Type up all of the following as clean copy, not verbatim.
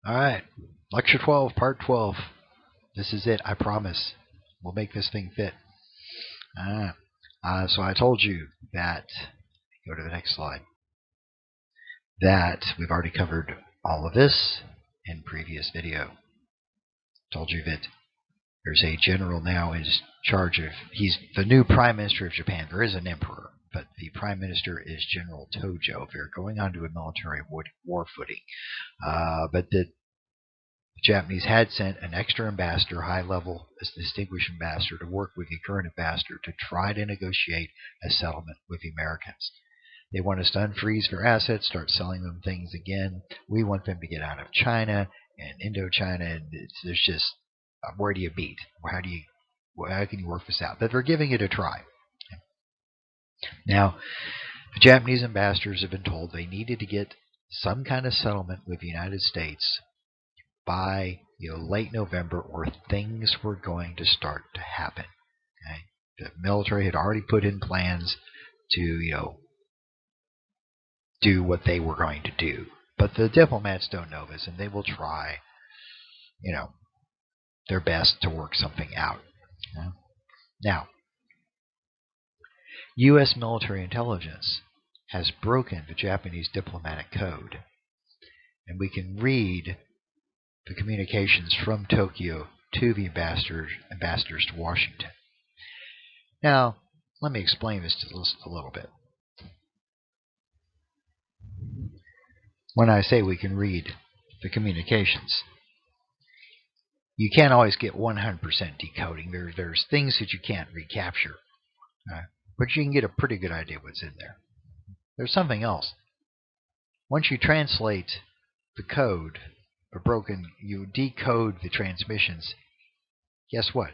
All right, Lecture 12, Part 12. This is it, I promise. We'll make this thing fit. So I told you that, go to the next slide, that we've already covered all of this in previous video. Told you that there's a general now in charge of, he's the new Prime Minister of Japan. There is an emperor, but the Prime Minister is General Tojo. They're going on to a military war footing. But the Japanese had sent an extra ambassador, high-level distinguished ambassador, to work with the current ambassador to try to negotiate a settlement with the Americans. They want us to unfreeze their assets, start selling them things again. We want them to get out of China and Indochina, and there's just, where do you beat? How can you work this out? But they're giving it a try. Now, the Japanese ambassadors have been told they needed to get some kind of settlement with the United States by late November, or things were going to start to happen. Okay? The military had already put in plans to do what they were going to do, but the diplomats don't know this, and they will try their best to work something out. Okay? Now, U.S. military intelligence has broken the Japanese diplomatic code, and we can read the communications from Tokyo to the ambassadors to Washington. Now, let me explain this a little bit. When I say we can read the communications, you can't always get 100% decoding. There's things that you can't recapture, but you can get a pretty good idea what's in there. There's something else. Once you translate the code, you decode the transmissions, guess what?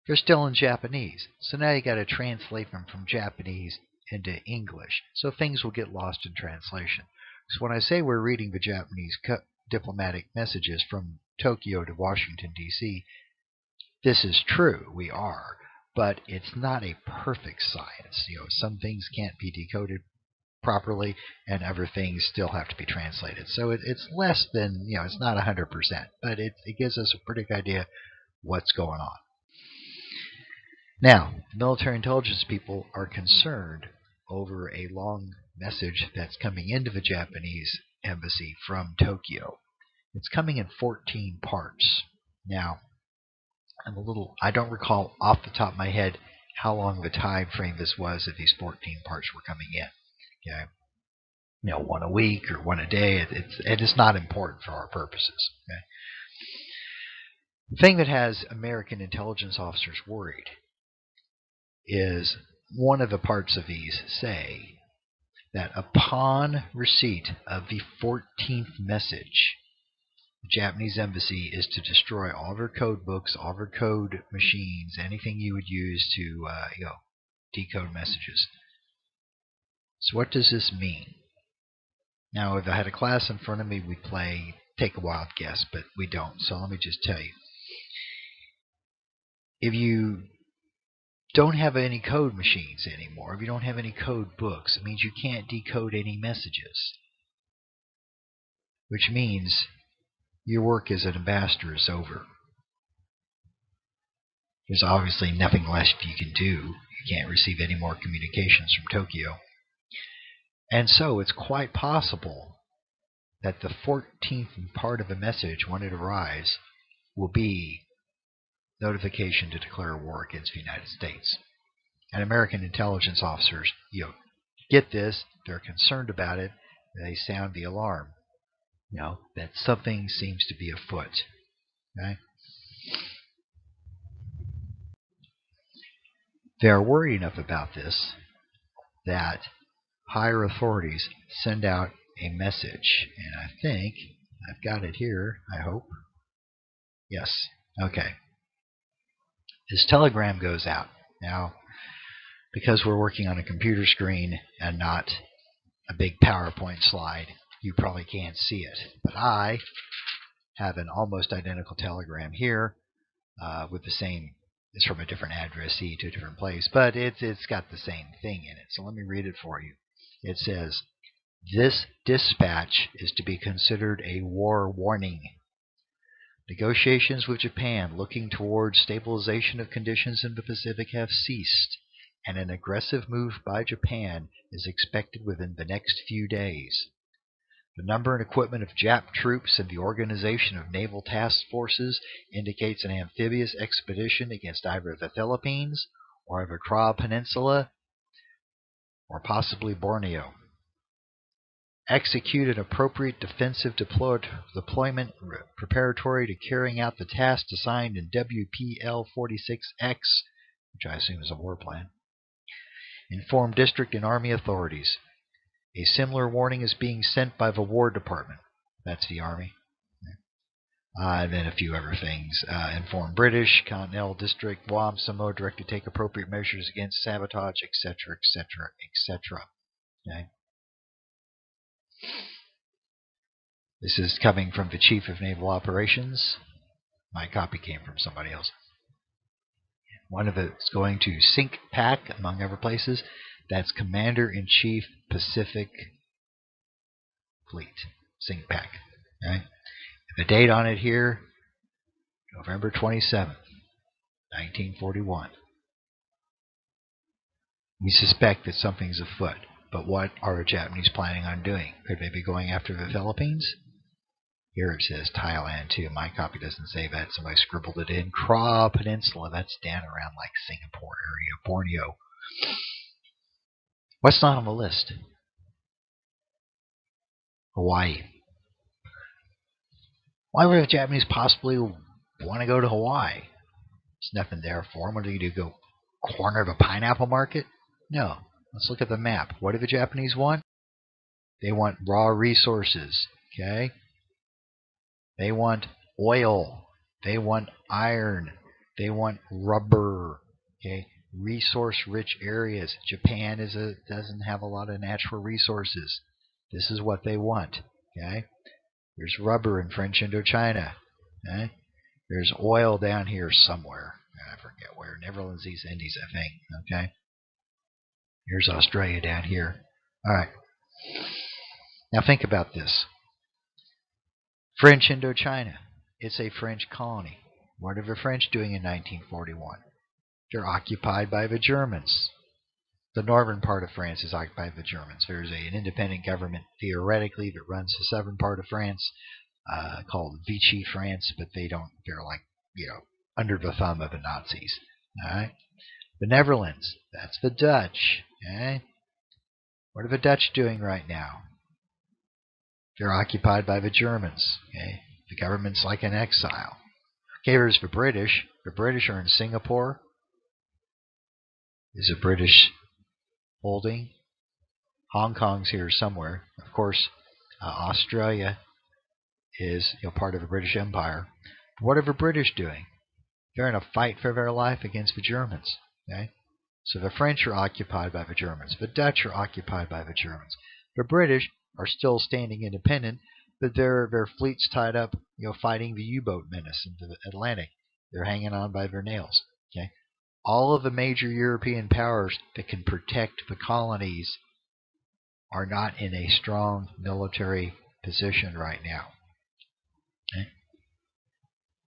They're still in Japanese. So now you got to translate them from Japanese into English. So things will get lost in translation. So when I say we're reading the Japanese diplomatic messages from Tokyo to Washington, D.C., this is true. We are. But it's not a perfect science. Some things can't be decoded properly, and other things still have to be translated. So it's less than, it's not 100%, but it gives us a pretty good idea what's going on. Now, the military intelligence people are concerned over a long message that's coming into the Japanese embassy from Tokyo. It's coming in 14 parts. Now, I don't recall off the top of my head how long the time frame this was that these 14 parts were coming in. Okay. One a week or one a day. It's not important for our purposes. Okay. The thing that has American intelligence officers worried is one of the parts of these say that upon receipt of the 14th message, the Japanese embassy is to destroy all their code books, all their code machines, anything you would use to decode messages. So what does this mean? Now, if I had a class in front of me, we'd take a wild guess, but we don't. So let me just tell you. If you don't have any code machines anymore, if you don't have any code books, it means you can't decode any messages. Which means your work as an ambassador is over. There's obviously nothing less you can do. You can't receive any more communications from Tokyo. And so it's quite possible that the 14th part of a message, when it arrives, will be notification to declare war against the United States. And American intelligence officers, get this, they're concerned about it, they sound the alarm, that something seems to be afoot. Okay? They are worried enough about this that higher authorities send out a message, and I think I've got it here, I hope. Yes, okay. This telegram goes out. Now, because we're working on a computer screen and not a big PowerPoint slide, you probably can't see it. But I have an almost identical telegram here with the same, it's from a different addressee to a different place, but it's got the same thing in it. So let me read it for you. It says, "This dispatch is to be considered a war warning. Negotiations with Japan looking towards stabilization of conditions in the Pacific have ceased, and an aggressive move by Japan is expected within the next few days. The number and equipment of Jap troops and the organization of naval task forces indicates an amphibious expedition against either the Philippines or the Kra Peninsula or possibly Borneo. Execute an appropriate defensive deployment preparatory to carrying out the task assigned in WPL-46X, which I assume is a war plan. Inform district and army authorities. A similar warning is being sent by the War Department. That's the Army. And then a few other things. Inform British, Continental District, Guam, Samoa, direct to take appropriate measures against sabotage, etc., etc., etc. Okay? This is coming from the Chief of Naval Operations. My copy came from somebody else. One of it's going to CINCPAC, among other places. That's Commander-in-Chief Pacific Fleet. CINCPAC. Okay? The date on it here, November 27th, 1941. We suspect that something's afoot. But what are the Japanese planning on doing? Could they be going after the Philippines? Here it says Thailand too. My copy doesn't say that. Somebody scribbled it in. Kra Peninsula. That's down around like Singapore area, Borneo. What's not on the list? Hawaii. Why would the Japanese possibly want to go to Hawaii? There's nothing there for them. What do you do? Go corner the pineapple market? No. Let's look at the map. What do the Japanese want? They want raw resources. Okay? They want oil. They want iron. They want rubber. Okay? Resource-rich areas. Japan doesn't have a lot of natural resources. This is what they want. Okay? There's rubber in French Indochina. Okay? There's oil down here somewhere. I forget where. Netherlands, East Indies, I think. Okay? Here's Australia down here. All right. Now think about this. French Indochina. It's a French colony. What are the French doing in 1941? They're occupied by the Germans. The northern part of France is occupied by the Germans. There's an independent government, theoretically, that runs the southern part of France, called Vichy France, but they're like, under the thumb of the Nazis. All right? The Netherlands, that's the Dutch. Okay? What are the Dutch doing right now? They're occupied by the Germans. Okay? The government's like in exile. Okay, there's the British. The British are in Singapore. Is a British holding. Hong Kong's here somewhere. Of course, Australia is part of the British Empire. But what are the British doing? They're in a fight for their life against the Germans. Okay? So the French are occupied by the Germans. The Dutch are occupied by the Germans. The British are still standing independent, but their fleet's tied up, fighting the U-boat menace in the Atlantic. They're hanging on by their nails. Okay? All of the major European powers that can protect the colonies are not in a strong military position right now. Okay?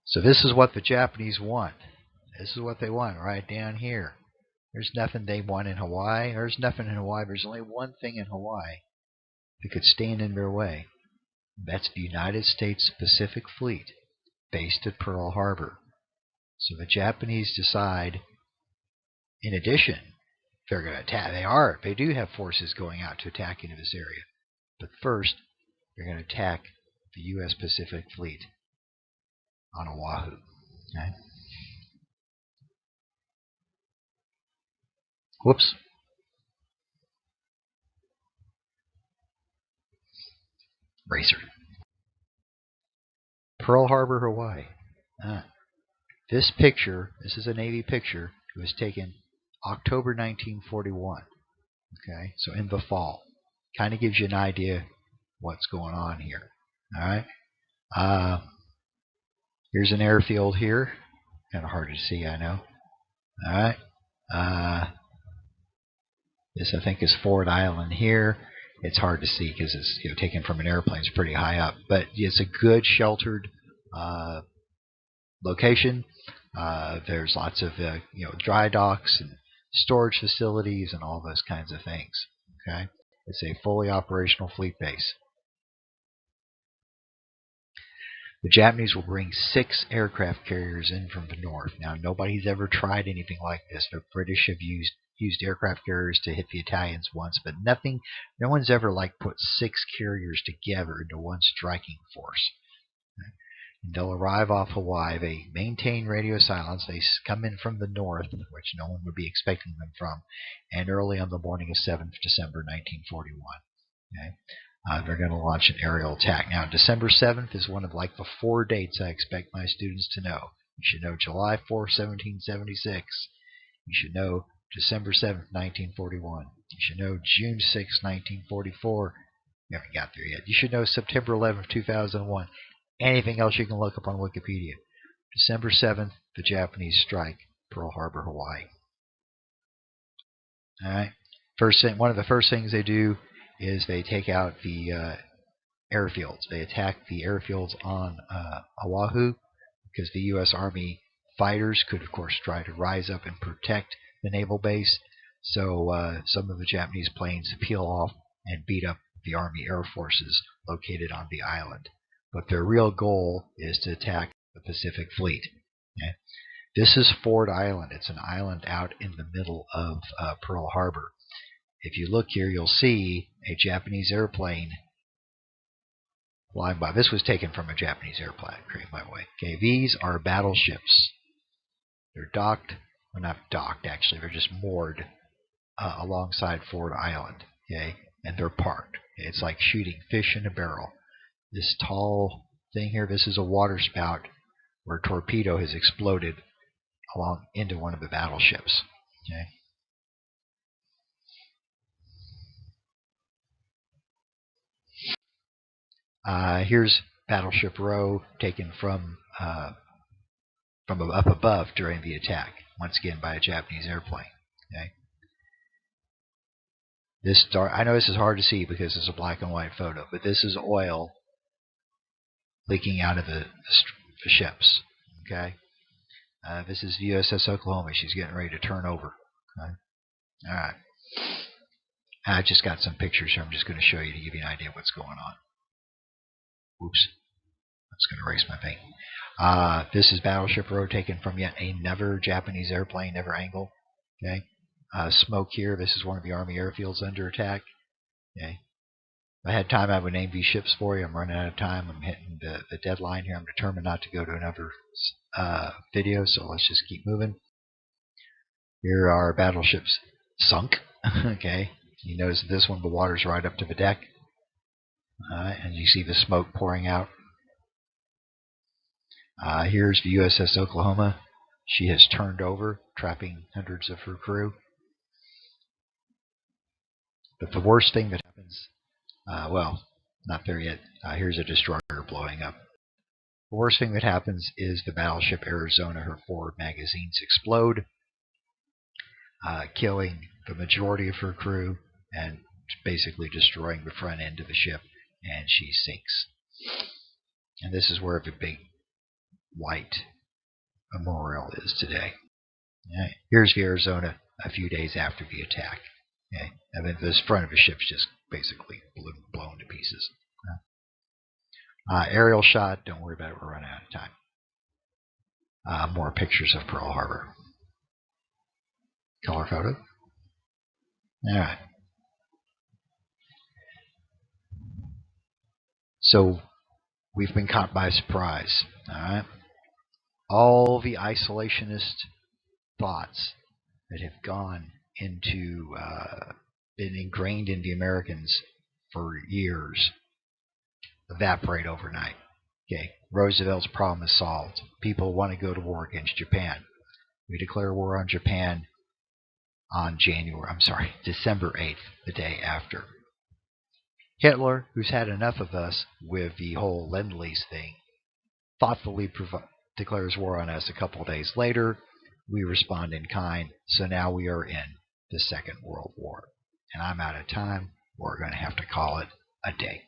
So this is what the Japanese want. This is what they want right down here. There's nothing they want in Hawaii. There's nothing in Hawaii. There's only one thing in Hawaii that could stand in their way. That's the United States Pacific Fleet based at Pearl Harbor. So the Japanese decide, in addition, they're going to attack. They do have forces going out to attack into this area. But first, they're going to attack the U.S. Pacific Fleet on Oahu. Okay? Whoops. Racer. Pearl Harbor, Hawaii. This picture, this is a Navy picture, it was taken October 1941. Okay, so in the fall. Kind of gives you an idea what's going on here. All right. Here's an airfield here. Kind of hard to see, I know. All right. This, I think, is Ford Island here. It's hard to see because it's taken from an airplane. It's pretty high up, but it's a good sheltered location. There's lots of dry docks and storage facilities and all those kinds of things. Okay, it's a fully operational fleet base. The Japanese will bring 6 aircraft carriers in from the north. Now, nobody's ever tried anything like this. The British have used aircraft carriers to hit the Italians once, but no one's ever put 6 carriers together into one striking force. And they'll arrive off Hawaii. They maintain radio silence. They come in from the north, which no one would be expecting them from, and early on the morning of 7th December 1941. Okay? They're going to launch an aerial attack. Now, December 7th is one of the 4 dates I expect my students to know. You should know July 4, 1776. You should know December 7th, 1941. You should know June 6, 1944. You haven't got there yet. You should know September 11th, 2001. Anything else you can look up on Wikipedia. December 7th, the Japanese strike Pearl Harbor, Hawaii. All right. One of the first things they do is they take out the airfields. They attack the airfields on Oahu because the U.S. Army fighters could, of course, try to rise up and protect the naval base. So some of the Japanese planes peel off and beat up the Army Air Forces located on the island. But their real goal is to attack the Pacific Fleet. Okay? This is Ford Island. It's an island out in the middle of Pearl Harbor. If you look here, you'll see a Japanese airplane flying by. This was taken from a Japanese airplane, by the way. Okay, these are battleships. They're docked, well, not docked actually. They're just moored alongside Ford Island. Okay, and they're parked. Okay? It's like shooting fish in a barrel. This tall thing here, this is a water spout where a torpedo has exploded into one of the battleships. Okay. Here's Battleship Row taken from up above during the attack, once again by a Japanese airplane. Okay. I know this is hard to see because it's a black and white photo, but this is oil leaking out of the ships. Okay. This is the USS Oklahoma. She's getting ready to turn over. Okay. All right. I just got some pictures here. I'm just going to show you to give you an idea of what's going on. Oops. That's going to erase my paint. This is Battleship Row taken from yet another Japanese airplane, never angle. Okay. Smoke here. This is one of the Army airfields under attack. Okay. If I had time, I would name these ships for you. I'm running out of time. I'm hitting the deadline here. I'm determined not to go to another video, so let's just keep moving. Here are battleships sunk. Okay. You notice this one, the water's right up to the deck. And you see the smoke pouring out. Here's the USS Oklahoma. She has turned over, trapping hundreds of her crew. But the worst thing that happens, well, not there yet. Here's a destroyer blowing up. The worst thing that happens is the battleship Arizona, her forward magazines explode, killing the majority of her crew and basically destroying the front end of the ship, and she sinks. And this is where the big white memorial is today. Okay. Here's the Arizona a few days after the attack. Okay. I mean, this front of the ship's just basically blown to pieces. Aerial shot, don't worry about it, we're running out of time. More pictures of Pearl Harbor. Color photo. Alright. So, we've been caught by surprise. Alright. All the isolationist thoughts that have gone into, been ingrained into Americans for years evaporate overnight. Okay, Roosevelt's problem is solved. People want to go to war against Japan. We declare war on Japan on December 8th, the day after. Hitler, who's had enough of us with the whole Lend-Lease thing, thoughtfully declares war on us a couple of days later. We respond in kind, so now we are in the Second World War. And I'm out of time. We're going to have to call it a day.